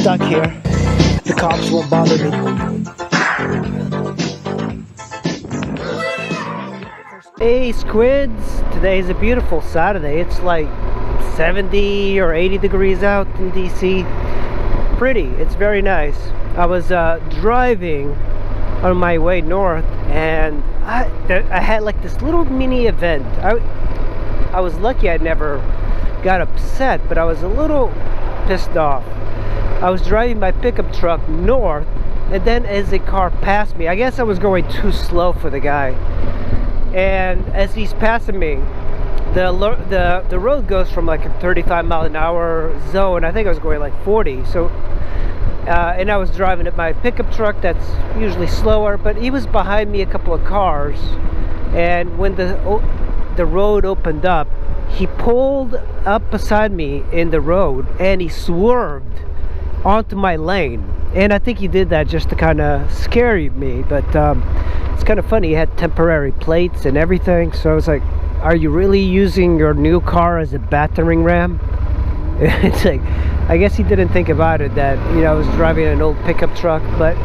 stuck here. The cops won't bother me. Hey squids! Today is a beautiful Saturday. It's like 70 or 80 degrees out in DC. Pretty, it's very nice. I was driving on my way north, and I had like this little mini event. I was lucky I never got upset, but I was a little pissed off. I was driving my pickup truck north, and then as a car passed me, I guess I was going too slow for the guy, and as he's passing me, the road goes from like a 35-mile-an-hour zone. I think I was going like 40, so and I was driving at my pickup truck that's usually slower, but he was behind me a couple of cars, and when the road opened up, he pulled up beside me in the road and he swerved onto my lane. And I think he did that just to kind of scare me, but it's kind of funny. He had temporary plates and everything, so I was like, are you really using your new car as a battering ram? It's like, I guess he didn't think about it, that, you know, I was driving an old pickup truck. But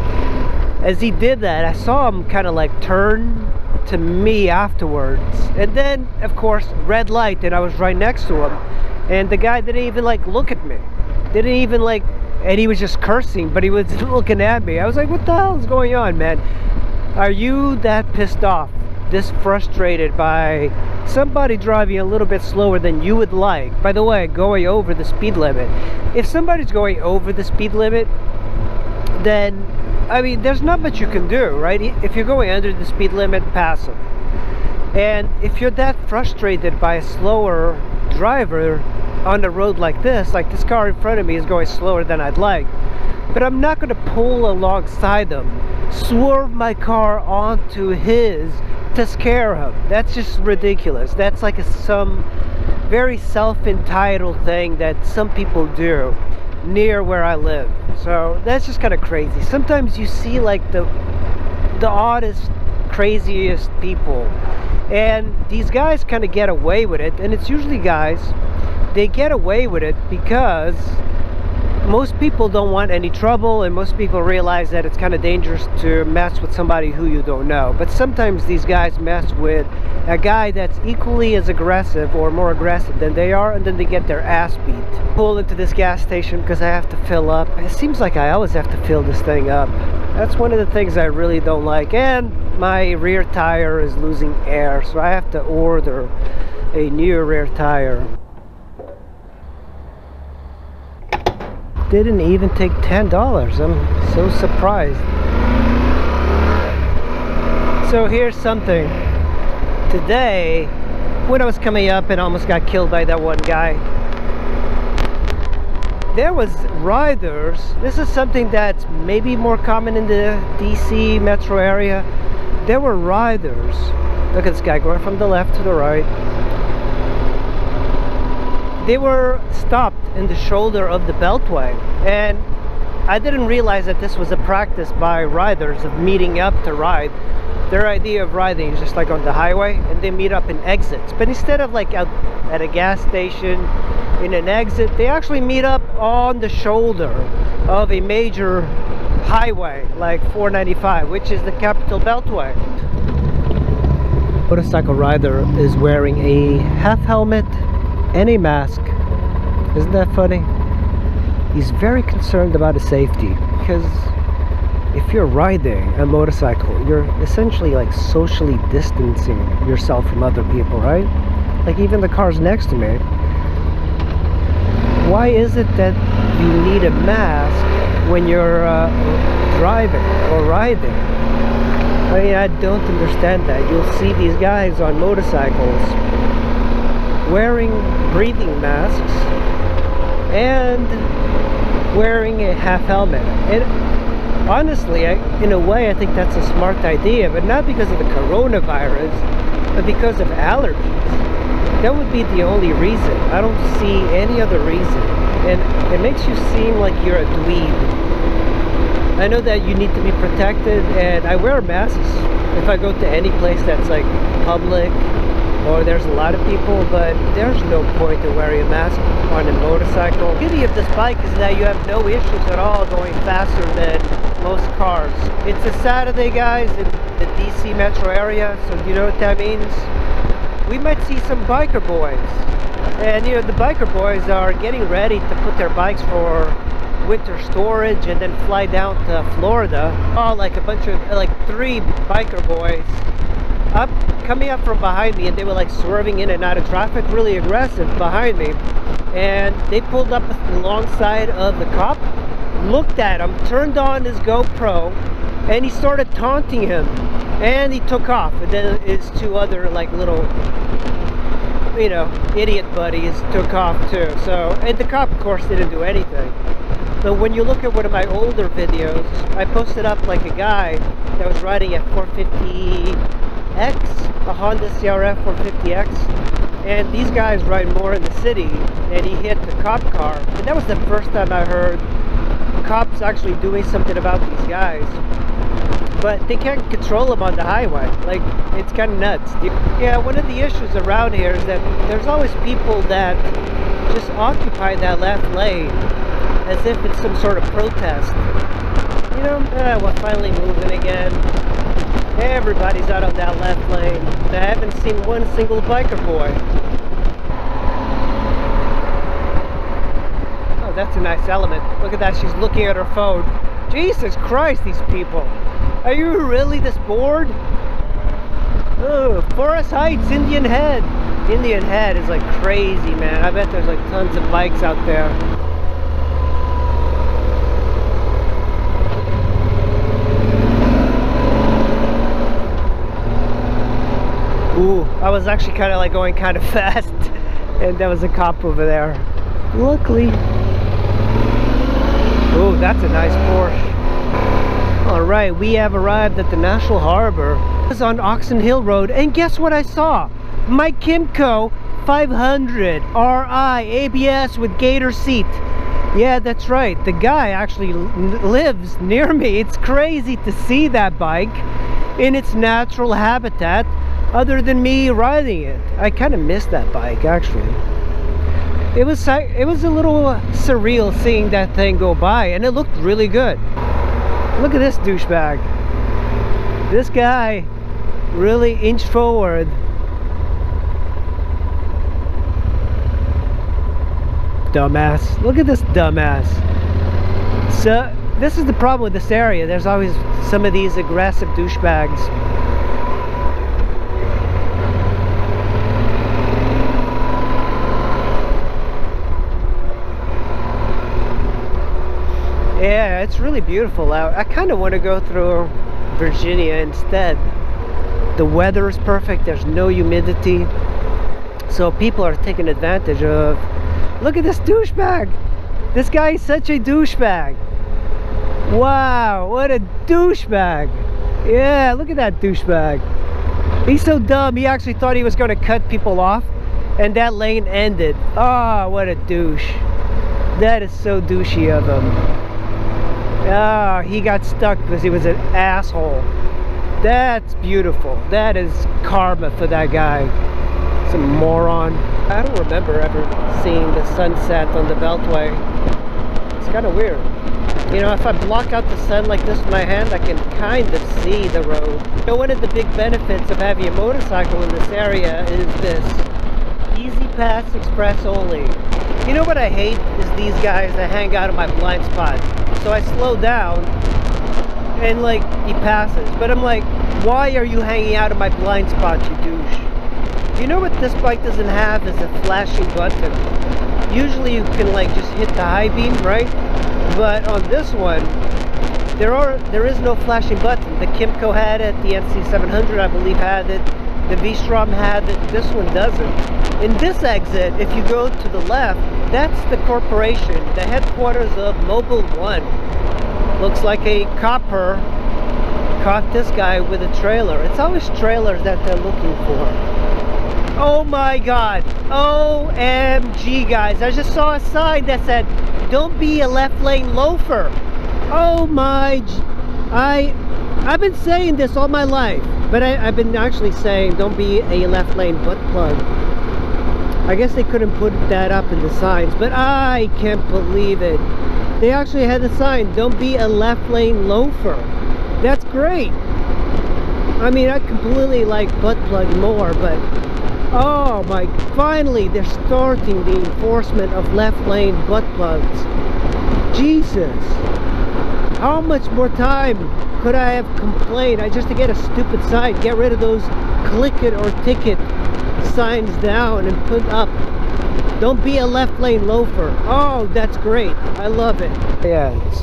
as he did that, I saw him kind of like turn to me afterwards, and then of course red light, and I was right next to him, and the guy didn't even like look at me, didn't even like, and he was just cursing, but he was looking at me. I was like, what the hell is going on, man? Are you that pissed off, this frustrated by somebody driving a little bit slower than you would like? By the way, going over the speed limit. If somebody's going over the speed limit, then I mean, there's not much you can do, right? If you're going under the speed limit, pass them. And if you're that frustrated by a slower driver on a road like this car in front of me is going slower than I'd like, but I'm not going to pull alongside them, swerve my car onto his to scare him. That's just ridiculous. That's like some very self-entitled thing that some people do near where I live. So that's just kind of crazy. Sometimes you see like the oddest, craziest people, and these guys kind of get away with it. And it's usually guys, they get away with it because most people don't want any trouble, and most people realize that it's kind of dangerous to mess with somebody who you don't know. But sometimes these guys mess with a guy that's equally as aggressive or more aggressive than they are, and then they get their ass beat. Pull into this gas station because I have to fill up. It seems like I always have to fill this thing up. That's one of the things I really don't like. And my rear tire is losing air, so I have to order a new rear tire. Didn't even take $10. I'm so surprised. So here's something. Today, when I was coming up and almost got killed by that one guy, there was riders. This is something that's maybe more common in the DC metro area. There were riders. Look at this guy going from the left to the right. They were stopped in the shoulder of the beltway, and I didn't realize that this was a practice by riders of meeting up to ride. Their idea of riding is just like on the highway, and they meet up in exits. But instead of like out at a gas station in an exit, they actually meet up on the shoulder of a major highway like 495, which is the Capital Beltway. Motorcycle rider is wearing a half helmet and a mask. Isn't that funny? He's very concerned about his safety, because if you're riding a motorcycle, you're essentially like socially distancing yourself from other people, right? Like even the cars next to me. Why is it that you need a mask when you're driving or riding? I mean, I don't understand that. You'll see these guys on motorcycles wearing breathing masks and wearing a half helmet. And honestly, in a way, I think that's a smart idea, but not because of the coronavirus, but because of allergies. That would be the only reason. I don't see any other reason. And it makes you seem like you're a dweeb. I know that you need to be protected, and I wear masks if I go to any place that's like public, or there's a lot of people, but there's no point in wearing a mask on a motorcycle. The beauty of this bike is that you have no issues at all going faster than most cars. It's a Saturday, guys, in the DC metro area, so you know what that means? We might see some biker boys. And you know, the biker boys are getting ready to put their bikes for winter storage and then fly down to Florida. Oh, like a bunch of, like 3 biker boys coming up from behind me, and they were like swerving in and out of traffic, really aggressive behind me. And they pulled up alongside of the cop, looked at him, turned on his GoPro, and he started taunting him, and he took off. And then his 2 other like little, you know, idiot buddies took off too. So, and the cop of course didn't do anything. But when you look at one of my older videos, I posted up like a guy that was riding a 450X, a Honda CRF 450X, and these guys ride more in the city, and he hit the cop car. And that was the first time I heard cops actually doing something about these guys. But they can't control them on the highway. Like, it's kind of nuts. Yeah, one of the issues around here is that there's always people that just occupy that left lane as if it's some sort of protest. You know, we're finally moving again. Everybody's out on that left lane. I haven't seen one single biker boy. Oh, that's a nice element. Look at that, she's looking at her phone. Jesus Christ, these people. Are you really this bored? Oh, Forest Heights, Indian Head. Indian Head is like crazy, man. I bet there's like tons of bikes out there. Ooh, I was actually kind of like going kind of fast, and there was a cop over there. Luckily. Ooh, that's a nice Porsche. Alright, we have arrived at the National Harbor. I was on Oxon Hill Road, and guess what I saw? My Kimco 500 RI ABS with gator seat. Yeah, that's right. The guy actually lives near me. It's crazy to see that bike in its natural habitat other than me riding it. I kind of missed that bike, actually. It was a little surreal seeing that thing go by, and it looked really good. Look at this douchebag. This guy really inched forward. Dumbass. Look at this dumbass. So, this is the problem with this area. There's always some of these aggressive douchebags. Yeah, it's really beautiful out. I kind of want to go through Virginia instead. The weather is perfect. There's no humidity. So people are taking advantage of... Look at this douchebag. This guy is such a douchebag. Wow, what a douchebag. Yeah, look at that douchebag. He's so dumb. He actually thought he was going to cut people off, and that lane ended. Oh, what a douche. That is so douchey of him. Ah, he got stuck because he was an asshole. That's beautiful. That is karma for that guy. Some moron. I don't remember ever seeing the sunset on the Beltway. It's kind of weird. You know, if I block out the sun like this with my hand, I can kind of see the road. You know, one of the big benefits of having a motorcycle in this area is this. Easy Pass Express only. You know what I hate is these guys that hang out in my blind spot. So I slow down and like he passes, but I'm like, why are you hanging out in my blind spot, you douche? You know what this bike doesn't have is a flashing button. Usually you can like just hit the high beam, right? But on this one, there is no flashing button. The Kimco had it, the NC700 I believe had it, the V-Strom had it, this one doesn't. In this exit, if you go to the left, that's the corporation, the headquarters of Mobile One. Looks like a copper caught this guy with a trailer. It's always trailers that they're looking for. Oh my god. OMG, guys. I just saw a sign that said, don't be a left lane loafer. Oh my... I've been saying this all my life. But I've been actually saying, don't be a left lane butt plug. I guess they couldn't put that up in the signs, but I can't believe it. They actually had a sign, don't be a left lane loafer. That's great. I mean, I completely like butt plug more, but oh my, finally they're starting the enforcement of left lane butt plugs. Jesus. How much more time could I have complained? Just to get a stupid sign, get rid of those click it or ticket signs down and put up, don't be a left lane loafer. Oh, that's great. I love it. Yeah, it's,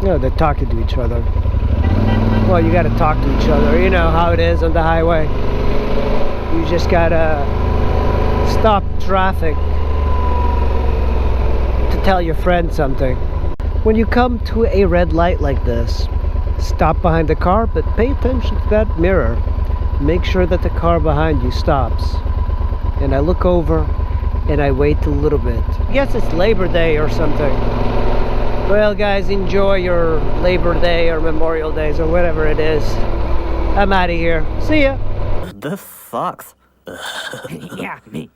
you know, they're talking to each other. Well, you gotta talk to each other. You know how it is on the highway. You just gotta stop traffic to tell your friend something. When you come to a red light like this, stop behind the car, but pay attention to that mirror. Make sure that the car behind you stops. And I look over and I wait a little bit. I guess it's Labor Day or something. Well guys, enjoy your Labor Day or Memorial Days or whatever it is. I'm out of here. See ya. The fuck? Yeah, me.